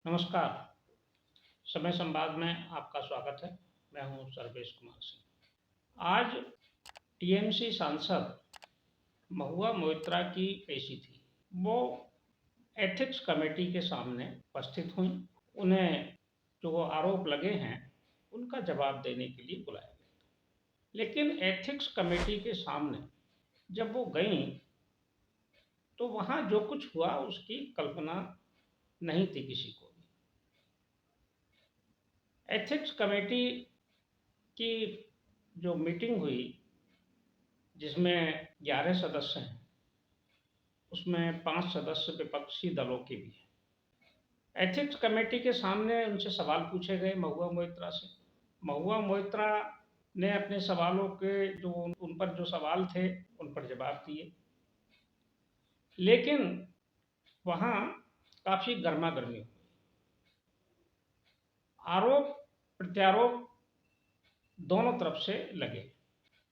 नमस्कार। समय संवाद में आपका स्वागत है। मैं हूं सर्वेश कुमार सिंह। आज टीएमसी सांसद महुआ मोइत्रा की पेशी थी। वो एथिक्स कमेटी के सामने उपस्थित हुई। उन्हें जो आरोप लगे हैं उनका जवाब देने के लिए बुलाया गया। लेकिन एथिक्स कमेटी के सामने जब वो गईं तो वहां जो कुछ हुआ उसकी कल्पना नहीं थी किसी को भी। एथिक्स कमेटी की जो मीटिंग हुई जिसमें 11 सदस्य हैं, उसमें 5 सदस्य विपक्षी दलों के भी हैं। एथिक्स कमेटी के सामने उनसे सवाल पूछे गए महुआ मोइत्रा से। महुआ मोइत्रा ने अपने सवालों के जो उन पर जो सवाल थे उन पर जवाब दिए, लेकिन वहाँ काफ़ी गर्मागर्मी हुई। आरोप प्रत्यारोप दोनों तरफ से लगे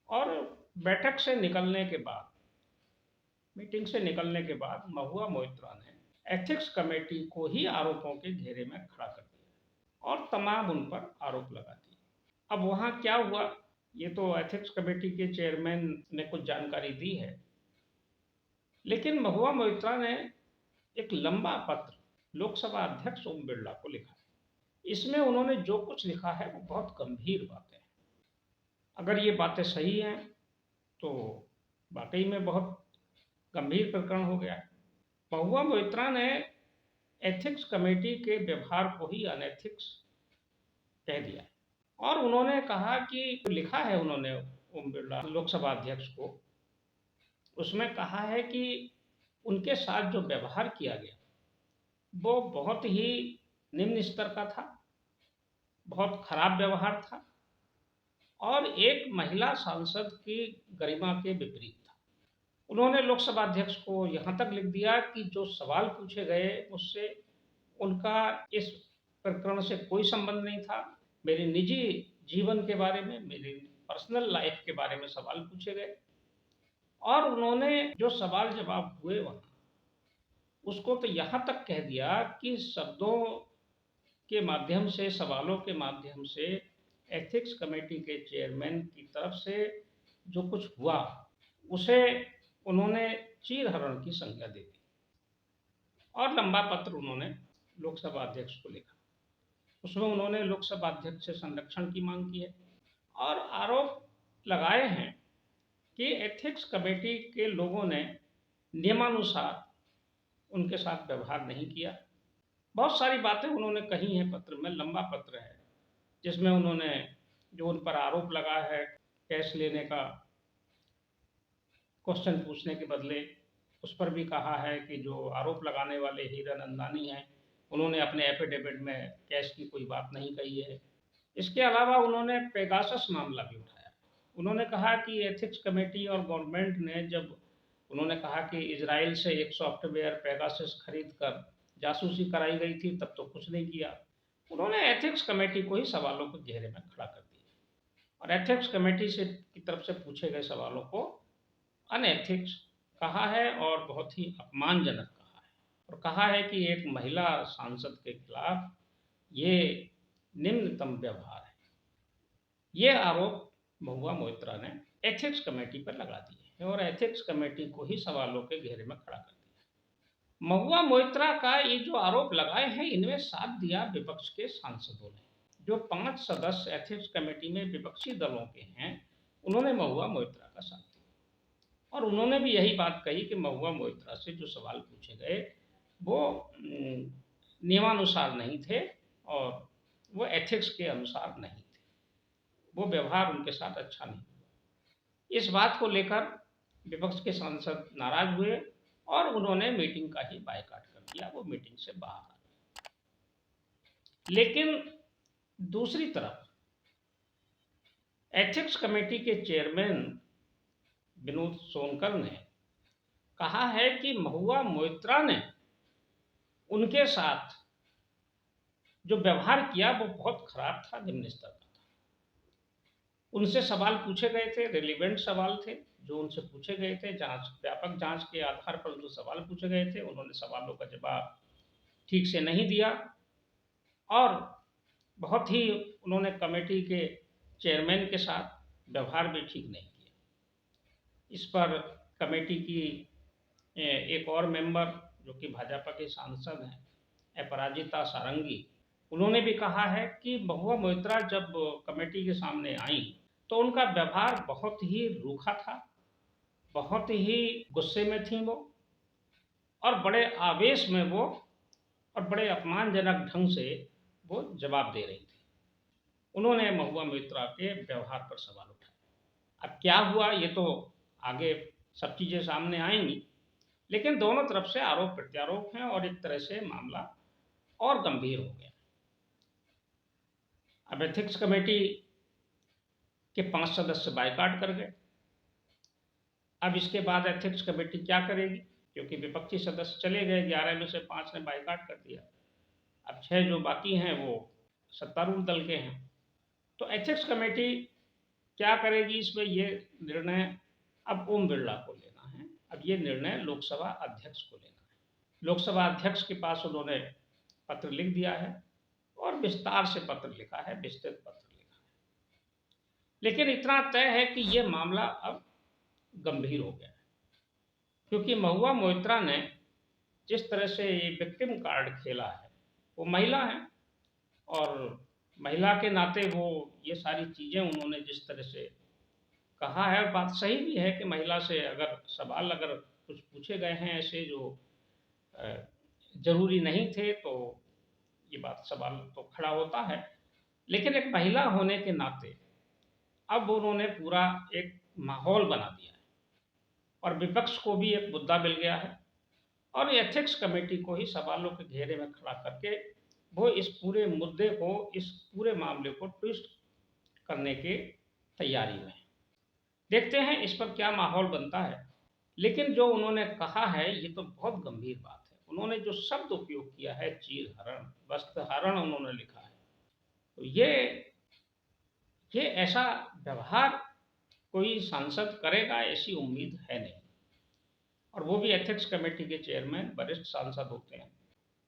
और बैठक से निकलने के बाद, मीटिंग से निकलने के बाद महुआ मोइत्रा ने एथिक्स कमेटी को ही आरोपों के घेरे में खड़ा कर दिया और तमाम उन पर आरोप लगा दिए। अब वहाँ क्या हुआ ये तो एथिक्स कमेटी के चेयरमैन ने कुछ जानकारी दी है, लेकिन महुआ मोइत्रा ने एक लंबा पत्र लोकसभा अध्यक्ष ओम बिरला को लिखा। इसमें उन्होंने जो कुछ लिखा है वो बहुत गंभीर बातें हैं। अगर ये बातें सही हैं तो वाकई में बहुत गंभीर प्रकरण हो गया है। महुआ मोइत्रा ने एथिक्स कमेटी के व्यवहार को ही अनैथिक्स कह दिया और उन्होंने कहा कि लिखा है उन्होंने ओम बिरला लोकसभा अध्यक्ष को, उसमें कहा है कि उनके साथ जो व्यवहार किया गया वो बहुत ही निम्न स्तर का था, बहुत खराब व्यवहार था और एक महिला सांसद की गरिमा के विपरीत था। उन्होंने लोकसभा अध्यक्ष को यहाँ तक लिख दिया कि जो सवाल पूछे गए उससे उनका इस प्रकरण से कोई संबंध नहीं था। मेरे निजी जीवन के बारे में, मेरी पर्सनल लाइफ के बारे में सवाल पूछे गए और उन्होंने जो सवाल जवाब हुए वहाँ उसको तो यहाँ तक कह दिया कि शब्दों के माध्यम से, सवालों के माध्यम से एथिक्स कमेटी के चेयरमैन की तरफ से जो कुछ हुआ उसे उन्होंने चीरहरण की संज्ञा दे दी और लंबा पत्र उन्होंने लोकसभा अध्यक्ष को लिखा। उसमें उन्होंने लोकसभा अध्यक्ष से संरक्षण की मांग की है और आरोप लगाए हैं कि एथिक्स कमेटी के लोगों ने नियमानुसार उनके साथ व्यवहार नहीं किया। बहुत सारी बातें उन्होंने कही हैं पत्र में, लंबा पत्र है जिसमें उन्होंने जो उन पर आरोप लगा है कैश लेने का, क्वेश्चन पूछने के बदले, उस पर भी कहा है कि जो आरोप लगाने वाले हीरानंदानी हैं उन्होंने अपने एफिडेविट में कैश की कोई बात नहीं कही है। इसके अलावा उन्होंने पेगासस मामला भी उठाया। उन्होंने कहा कि एथिक्स कमेटी और गवर्नमेंट ने जब उन्होंने कहा कि इजराइल से एक सॉफ्टवेयर पेगासस खरीद कर जासूसी कराई गई थी तब तो कुछ नहीं किया। उन्होंने एथिक्स कमेटी को ही सवालों को घेरे में खड़ा कर दिया और एथिक्स कमेटी से की तरफ से पूछे गए सवालों को अनएथिक्स कहा है और बहुत ही अपमानजनक कहा है और कहा है कि एक महिला सांसद के खिलाफ ये निम्नतम व्यवहार है। ये आरोप महुआ मोइत्रा ने एथिक्स कमेटी पर लगा दिए और एथिक्स कमेटी को ही सवालों के घेरे में खड़ा कर दिया। महुआ मोइत्रा का ये जो आरोप लगाए हैं इनमें साथ दिया विपक्ष के सांसदों ने। जो 5 सदस्य एथिक्स कमेटी में विपक्षी दलों के हैं उन्होंने महुआ मोइत्रा का साथ दिया और उन्होंने भी यही बात कही कि महुआ मोइत्रा से जो सवाल पूछे गए वो नियमानुसार नहीं थे और वो एथिक्स के अनुसार नहीं थे, वो व्यवहार उनके साथ अच्छा नहीं हुआ। इस बात को लेकर विपक्ष के सांसद नाराज हुए और उन्होंने मीटिंग का ही बायकॉट कर दिया, वो मीटिंग से बाहर आ गए। लेकिन दूसरी तरफ एथिक्स कमेटी के चेयरमैन विनोद सोनकर ने कहा है कि महुआ मोइत्रा ने उनके साथ जो व्यवहार किया वो बहुत खराब था, निम्न स्तर का था। उनसे सवाल पूछे गए थे, रिलीवेंट सवाल थे जो उनसे पूछे गए थे, व्यापक जांच के आधार पर जो सवाल पूछे गए थे उन्होंने सवालों का जवाब ठीक से नहीं दिया और बहुत ही उन्होंने कमेटी के चेयरमैन के साथ व्यवहार भी ठीक नहीं किया। इस पर कमेटी की एक और मेंबर जो कि भाजपा के सांसद हैं अपराजिता सारंगी, उन्होंने भी कहा है कि महुआ मोइत्रा जब कमेटी के सामने आई तो उनका व्यवहार बहुत ही रूखा था, बहुत ही गुस्से में थी वो, और बड़े आवेश में वो और बड़े अपमानजनक ढंग से वो जवाब दे रही थी। उन्होंने महुआ मोइत्रा के व्यवहार पर सवाल उठाया। अब क्या हुआ ये तो आगे सब चीज़ें सामने आएंगी, लेकिन दोनों तरफ से आरोप प्रत्यारोप हैं और एक तरह से मामला और गंभीर हो गया। अब एथिक्स कमेटी के 5 सदस्य बायकॉट कर गए। अब इसके बाद एथिक्स कमेटी क्या करेगी, क्योंकि विपक्षी सदस्य चले गए, 11 में से 5 ने बायकॉट कर दिया। अब 6 जो बाकी हैं वो सत्तारूढ़ दल के हैं। तो एथिक्स कमेटी क्या करेगी इसमें, ये निर्णय अब ओम बिरला को लेना है। अब ये निर्णय लोकसभा अध्यक्ष को लेना है। लोकसभा अध्यक्ष के पास उन्होंने पत्र लिख दिया है और विस्तार से पत्र लिखा है, विस्तृत पत्र लिखा है। लेकिन इतना तय है कि ये मामला अब गंभीर हो गया है, क्योंकि महुआ मोइत्रा ने जिस तरह से ये विक्टिम कार्ड खेला है, वो महिला है और महिला के नाते वो ये सारी चीज़ें उन्होंने जिस तरह से कहा है, बात सही भी है कि महिला से अगर सवाल अगर कुछ पूछे गए हैं ऐसे जो जरूरी नहीं थे तो ये बात सवाल तो खड़ा होता है। लेकिन एक महिला होने के नाते अब उन्होंने पूरा एक माहौल बना दिया है और विपक्ष को भी एक मुद्दा मिल गया है और एथिक्स कमेटी को ही सवालों के घेरे में खड़ा करके वो इस पूरे मुद्दे को, इस पूरे मामले को ट्विस्ट करने की तैयारी में। देखते हैं इस पर क्या माहौल बनता है। लेकिन जो उन्होंने कहा है ये तो बहुत गंभीर बात है। उन्होंने जो शब्द उपयोग किया है, चीर हरण, वस्त्र हरण उन्होंने लिखा है, तो ये ऐसा व्यवहार कोई सांसद करेगा ऐसी उम्मीद है नहीं, और वो भी एथिक्स कमेटी के चेयरमैन वरिष्ठ सांसद होते हैं।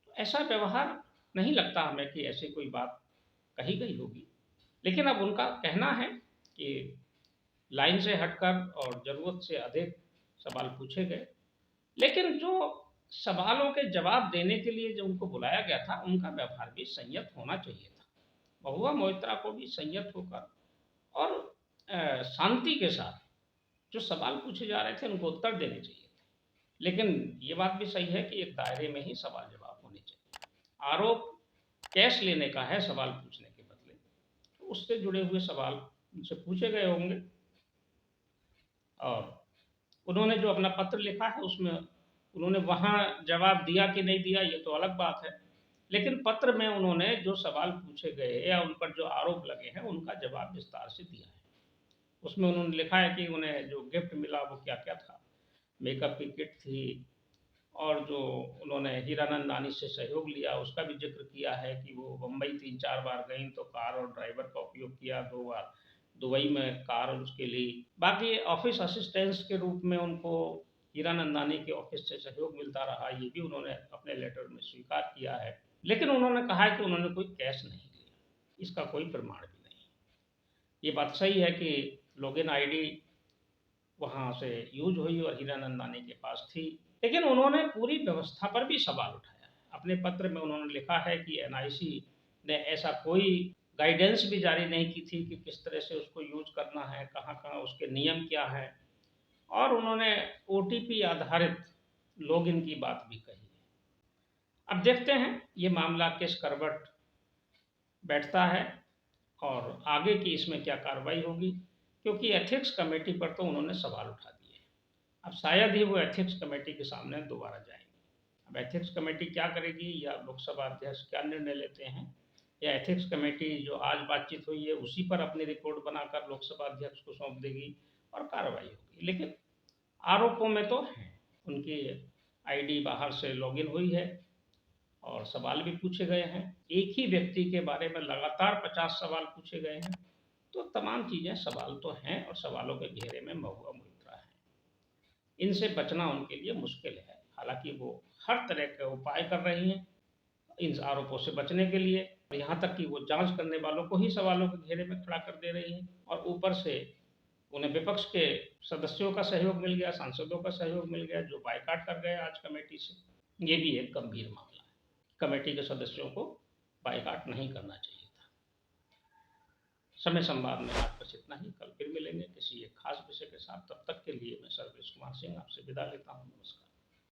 तो ऐसा व्यवहार नहीं लगता हमें कि ऐसी कोई बात कही गई होगी। लेकिन अब उनका कहना है कि लाइन से हटकर और ज़रूरत से अधिक सवाल पूछे गए, लेकिन जो सवालों के जवाब देने के लिए जो उनको बुलाया गया था उनका व्यवहार भी संयत होना चाहिए था। महुआ मोइत्रा को भी संयत होकर और शांति के साथ जो सवाल पूछे जा रहे थे उनको उत्तर देने चाहिए थे। लेकिन ये बात भी सही है कि एक दायरे में ही सवाल जवाब होने चाहिए। आरोप कैश लेने का है सवाल पूछने के बदले, तो उससे जुड़े हुए सवाल उनसे पूछे गए होंगे। और उन्होंने जो अपना पत्र लिखा है उसमें उन्होंने वहाँ जवाब दिया कि नहीं दिया ये तो अलग बात है, लेकिन पत्र में उन्होंने जो सवाल पूछे गए या उन पर जो आरोप लगे हैं उनका जवाब विस्तार से दिया है। उसमें उन्होंने लिखा है कि उन्हें जो गिफ्ट मिला वो क्या क्या था। मेकअप की किट थी, और जो उन्होंने हीरानंद नानी से सहयोग लिया उसका भी जिक्र किया है कि वो मुंबई 3-4 बार गई तो कार और ड्राइवर का उपयोग किया, 2 बार दुबई में कार उसके लिए। बाकी ऑफिस असिस्टेंट्स के रूप में उनको हीरानंदानी के ऑफिस से सहयोग मिलता रहा, ये भी उन्होंने अपने लेटर में स्वीकार किया है। लेकिन उन्होंने कहा है कि उन्होंने कोई कैश नहीं लिया, इसका कोई प्रमाण भी नहीं। ये बात सही है कि लॉगिन आईडी वहाँ से यूज हुई और हीरानंदानी के पास थी, लेकिन उन्होंने पूरी व्यवस्था पर भी सवाल उठाया है। अपने पत्र में उन्होंने लिखा है कि एनआईसी ने ऐसा कोई गाइडेंस भी जारी नहीं की थी कि किस तरह से उसको यूज करना है, कहाँ कहाँ उसके नियम क्या हैं, और उन्होंने ओटीपी आधारित लॉगिन की बात भी कही है। अब देखते हैं ये मामला किस करवट बैठता है और आगे की इसमें क्या कार्रवाई होगी, क्योंकि एथिक्स कमेटी पर तो उन्होंने सवाल उठा दिए। अब शायद ही वो एथिक्स कमेटी के सामने दोबारा जाएंगे। अब एथिक्स कमेटी क्या करेगी या लोकसभा अध्यक्ष क्या निर्णय लेते हैं, या एथिक्स कमेटी जो आज बातचीत हुई है उसी पर अपनी रिपोर्ट बनाकर लोकसभा अध्यक्ष को सौंप देगी और कार्रवाई होगी। लेकिन आरोपों में तो हैं, उनकी आईडी बाहर से लॉगिन हुई है और सवाल भी पूछे गए हैं। एक ही व्यक्ति के बारे में लगातार 50 सवाल पूछे गए हैं, तो तमाम चीज़ें सवाल तो हैं और सवालों के घेरे में महुआ मोइत्रा है। इनसे बचना उनके लिए मुश्किल है, हालांकि वो हर तरह के उपाय कर रही हैं। इन आरोपों से बचने के लिए, यहाँ तक कि वो जांच करने वालों को ही सवालों के घेरे में खड़ा कर दे रही हैं और ऊपर से उन्हें विपक्ष के सदस्यों का सहयोग मिल गया, सांसदों का सहयोग मिल गया, जो बायकॉट कर गए आज कमेटी से। ये भी एक गंभीर मामला है। कमेटी के सदस्यों को बायकॉट नहीं करना चाहिए था। समय संवाद में आज बस इतना ही। कल फिर मिलेंगे किसी एक खास विषय के साथ। तब तक के लिए मैं सर्वेश कुमार सिंह आपसे विदा लेता हूँ। नमस्कार।